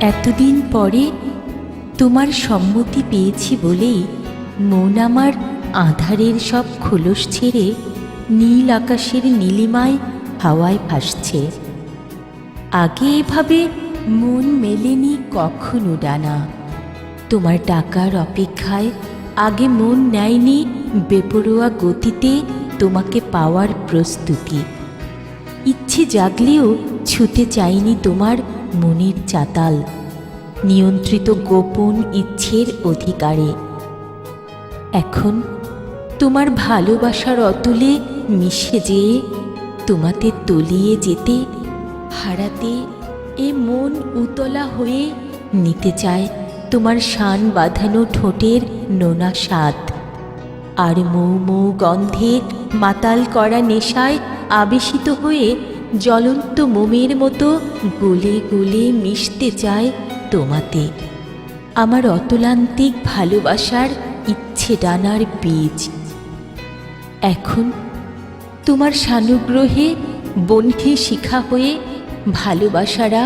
এতদিন পরে তোমার সম্মতি পেয়েছি বলেই মন আমার আঁধারের সব খোলস ছেড়ে নীল আকাশের নীলিমায় হাওয়ায় ভাসছে। আগে এভাবে মন মেলেনি কখনো ডানা। তোমার ডাকার অপেক্ষায় আগে মন নেয়নি বেপরোয়া গতিতে তোমাকে পাওয়ার প্রস্তুতি। ইচ্ছে জাগলেও ছুতে চাইনি তোমার মনের চাতাল, নিয়ন্ত্রিত গোপন ইচ্ছের অধিকারে। এখন তোমার ভালোবাসার অতলে মিশে যেয়ে তোমাতে তলিয়ে যেতে, হারাতে এ মন উতলা হয়ে নিতে চায় তোমার শান বাঁধানো ঠোঁটের নোনা স্বাদ। আর মৌ মৌ গন্ধে মাতাল করা নেশায় আবেশিত হয়ে জ্বলন্ত মোমের মতো গলে গলে মিশতে চায় তোমাতে আমার অতলান্তিক ভালোবাসার ইচ্ছে ডানার বীজ। এখন তোমার সানুগ্রহে বন্ধে শিখা হয়ে ভালোবাসারা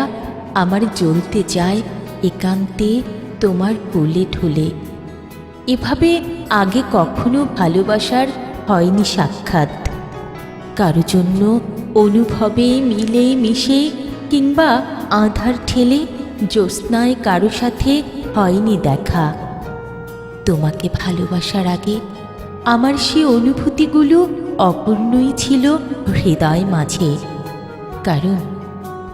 আমার জ্বলতে চায় একান্তে তোমার কোলে ঢলে। এভাবে আগে কখনো ভালোবাসার হয়নি সাক্ষাৎ, কারো জন্য অনুভবে মিলে মিশে কিংবা আঁধার ঠেলে জ্যোৎস্নায় কারো সাথে হয়নি দেখা। তোমাকে ভালোবাসার আগে আমার সে অনুভূতিগুলো অপূর্ণই ছিল হৃদয় মাঝে।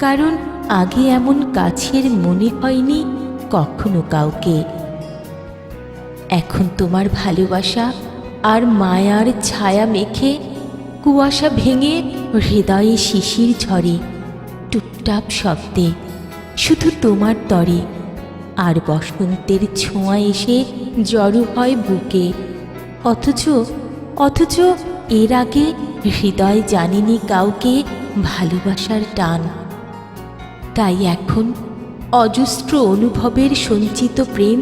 কারণ আগে এমন কাছের মনে হয়নি কখনো কাউকে। এখন তোমার ভালোবাসা আর মায়ার ছায়া মেখে কুয়াশা ভেঙে হৃদয়ে শিশির ঝরে টুপটাপ শব্দে শুধু তোমার তরে। আর বসন্তের ছোঁয়া এসে জড়ো হয় বুকে। অথচ এর আগে হৃদয় জানেনি কাউকে ভালোবাসার টান। তাই এখন অজস্র অনুভবের সঞ্চিত প্রেম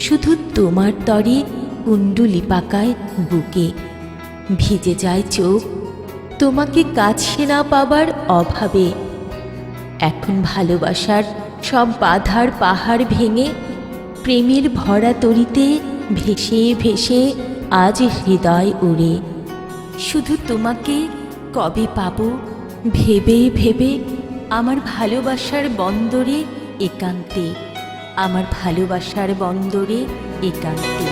শুধু তোমার তরে কুণ্ডুলি পাকায় বুকে। ভিজে যায় চোখ তোমাকে কাছে না পাবার অভাবে। এখন ভালোবাসার সব বাধার পাহাড় ভেঙে প্রেমের ভরা তরিতে ভেসে ভেসে আজ হৃদয় উড়ে। শুধু তোমাকে কবে পাবো ভেবে ভেবে আমার ভালোবাসার বন্দরে একান্তে, আমার ভালোবাসার বন্দরে একান্তে।